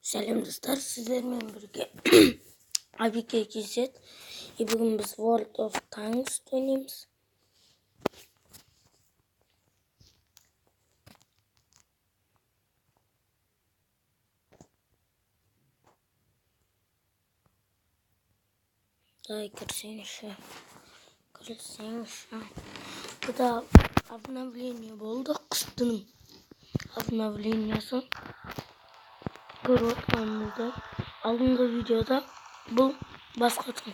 Сәлем достар, сіздермен бірге ABK кезет. Бүгін біз World of Tanks ойнаймыз. Давай кірсеңші. Бұда обновление болды, қыстың обновлениясы. Көріп отқанымызда алдыңғы видеода бұл басқа тың.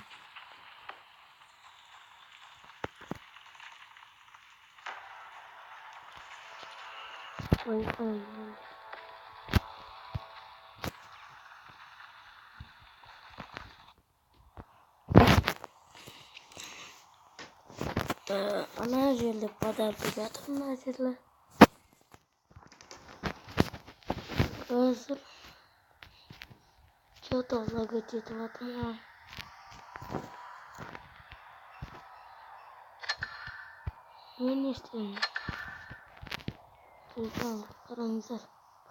Ана жерде подарка жатыр, мына жерде. Қазір что-то лагать етіп жатыр. Мен не істеймін? Қараңыздар,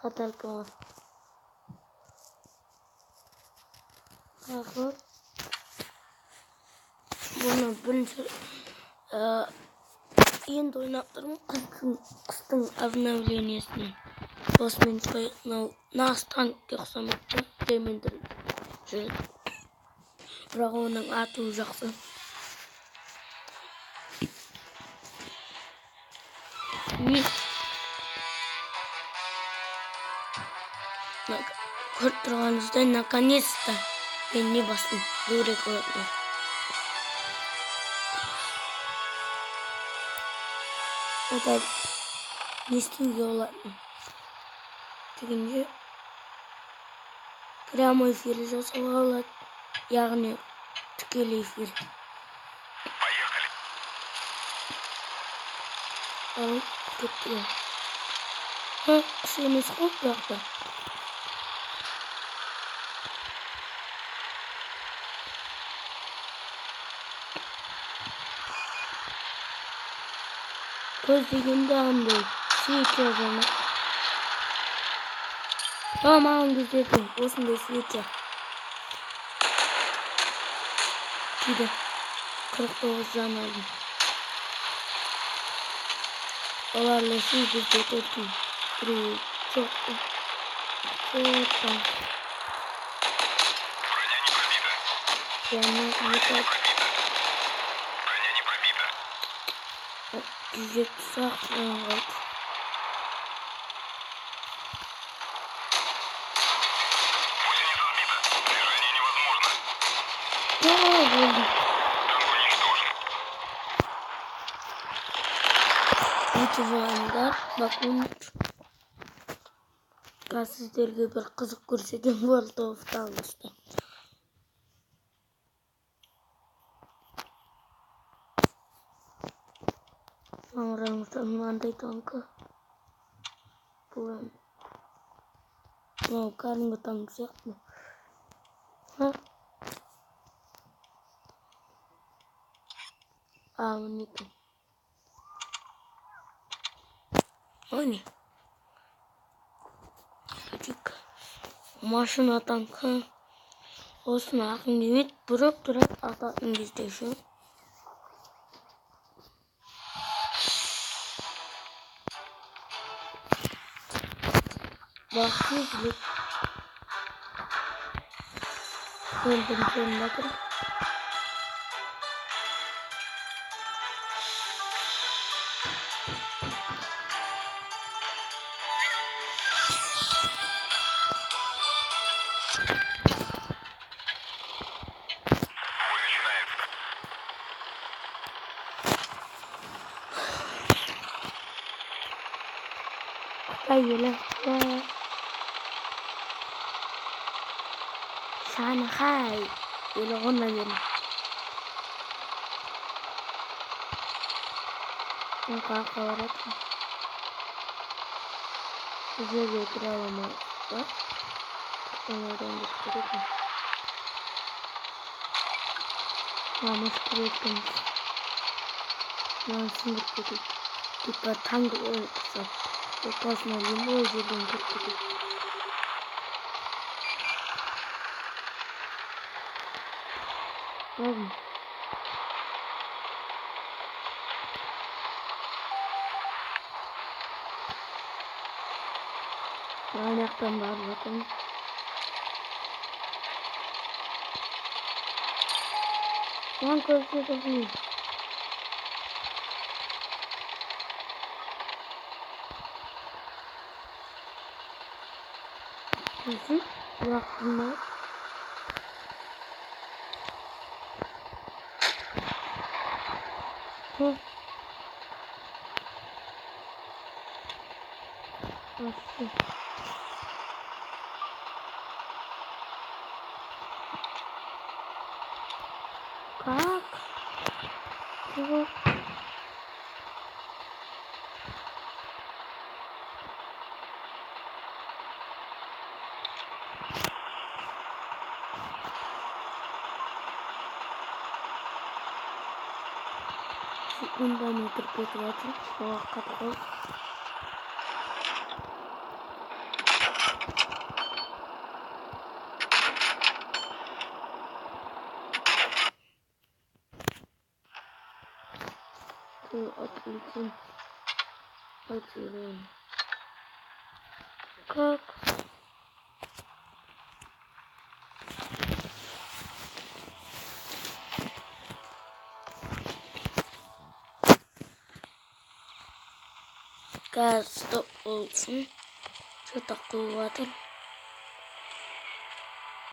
подарка бар. Қағып, бұны бірінші енді ойнап тұрмын қыстың обновлениясының. Осымен нағыз танкке ұқсамайды, демендір жүреді. Бірақ оның атуы жақсы. Көріп тұрғаныңыздай, наконец-то мен не бастым? Бұл рекордны. Это не істеуге олатын. Дегенде прямой эфир жасауға олады. Яғни тікелей эфир. Поехали. Ал, кетті. Қыс емес қой бұяқта. Көз дегенде андай свеча жана. Маған күздерді осындай свеча. Кейде 49 жан алдым. Оларлы сүй бізде төртін. Біреу жоқты. Жоқтан. Броня не пробита. Броня не пробита. Жеті сақ жаңағайды. Пуля не разбита. Движение невозможно. Болды. Танк уничтожен. Өте жағандар, бақын сіздерге бір қызық көрсетем World of Tanks'та. Маңыраңызда мынандай танкі. Бұл кәдімгі танк сияқты. Мінекен. Ой, машина танкі. Осыны ақын демет, бұрып тұрады ататын кезде үшін. Бақсы біліп. Өлдің сонында тұр. Бой начинается. Қытай елі. Шанхай елі ғына елі. Мен қаққа барады. Жерге кіре аламай бар. Қытайдан деп көреді. Мамыз кіретіміз. Маған сіңдіріп кетеді. Типа таңғы өтісі. Отасына любой жерден кіріп кетеді. Oğlum. Kaynaktan var bakın. Lan korkuyor da bu. Hı. Bıraktım ben. Hı. Bastım. Kalk. Dur. Bundan ötürü götüreceğim. O kadar. Atlayacağım. Atıyorum. Kalk. Gaz da olsun. Şurada kullanalım.